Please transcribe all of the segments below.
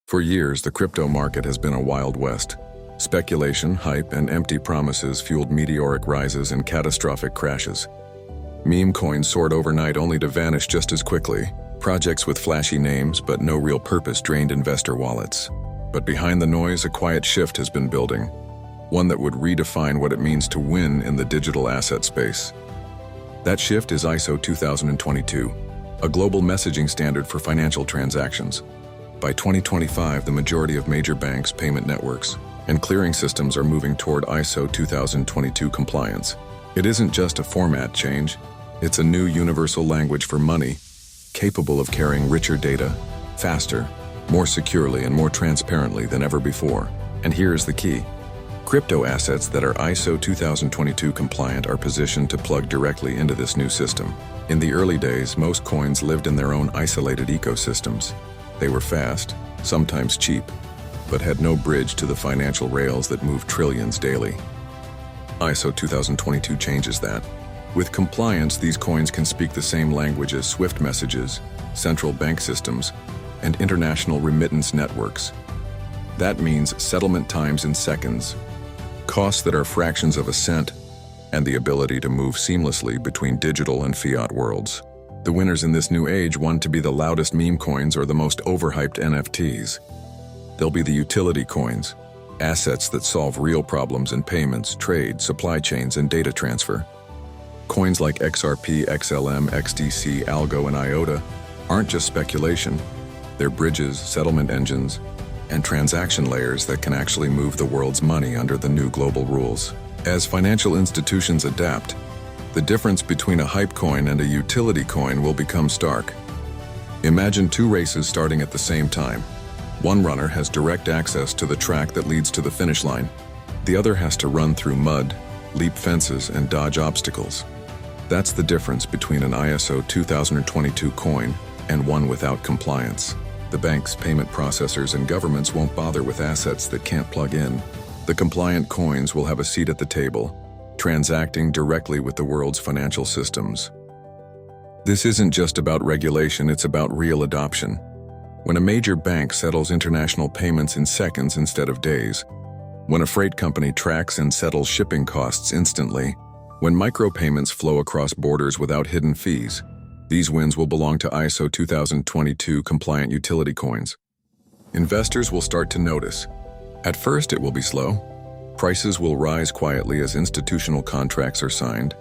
For years, the crypto market has been a wild west. Speculation, hype, and empty promises fueled meteoric rises and catastrophic crashes. Meme coins soared overnight only to vanish just as quickly. Projects with flashy names but no real purpose drained investor wallets. But behind the noise, a quiet shift has been building. One that would redefine what it means to win in the digital asset space. That shift is ISO 2022, a global messaging standard for financial transactions. By 2025, the majority of major banks, payment networks, and clearing systems are moving toward ISO 2022 compliance. It isn't just a format change, it's a new universal language for money, capable of carrying richer data, faster, more securely, and more transparently than ever before. And here's the key. Crypto assets that are ISO 2022 compliant are positioned to plug directly into this new system. In the early days, most coins lived in their own isolated ecosystems. They were fast, sometimes cheap, but had no bridge to the financial rails that move trillions daily. ISO 2022 changes that. With compliance, these coins can speak the same language as SWIFT messages, central bank systems, and international remittance networks. That means settlement times in seconds, costs that are fractions of a cent, and the ability to move seamlessly between digital and fiat worlds. The winners in this new age want to be the loudest meme coins or the most overhyped NFTs. They'll be the utility coins, assets that solve real problems in payments, trade, supply chains, and data transfer. Coins like XRP, XLM, XDC, Algo, and IOTA aren't just speculation. They're bridges, settlement engines, and transaction layers that can actually move the world's money under the new global rules. As financial institutions adapt, the difference between a hype coin and a utility coin will become stark. Imagine two races starting at the same time. One runner has direct access to the track that leads to the finish line. The other has to run through mud, leap fences, and dodge obstacles. That's the difference between an ISO 2022 coin and one without compliance. The banks, payment processors, and governments won't bother with assets that can't plug in. The compliant coins will have a seat at the table, transacting directly with the world's financial systems. This isn't just about regulation, it's about real adoption. When a major bank settles international payments in seconds instead of days, when a freight company tracks and settles shipping costs instantly, when micropayments flow across borders without hidden fees, these wins will belong to ISO 2022 compliant utility coins. Investors will start to notice. At first, it will be slow. Prices will rise quietly as institutional contracts are signed,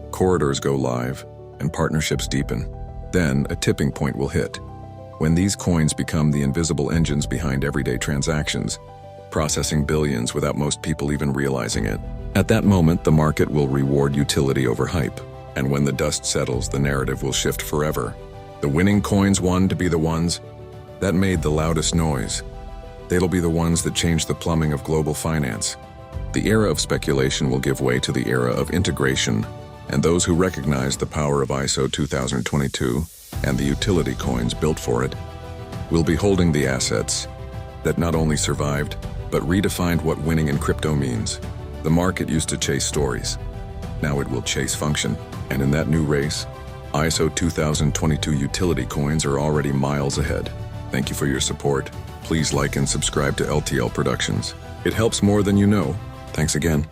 corridors go live, and partnerships deepen. Then, a tipping point will hit, when these coins become the invisible engines behind everyday transactions, processing billions without most people even realizing it. At that moment, the market will reward utility over hype, and when the dust settles, the narrative will shift forever. The winning coins won to be the ones that made the loudest noise. They'll be the ones that change the plumbing of global finance. The era of speculation will give way to the era of integration, and those who recognize the power of ISO 2022 and the utility coins built for it will be holding the assets that not only survived, but redefined what winning in crypto means. The market used to chase stories. Now it will chase function. And in that new race, ISO 2022 utility coins are already miles ahead. Thank you for your support. Please like and subscribe to LTL Productions. It helps more than you know. Thanks again.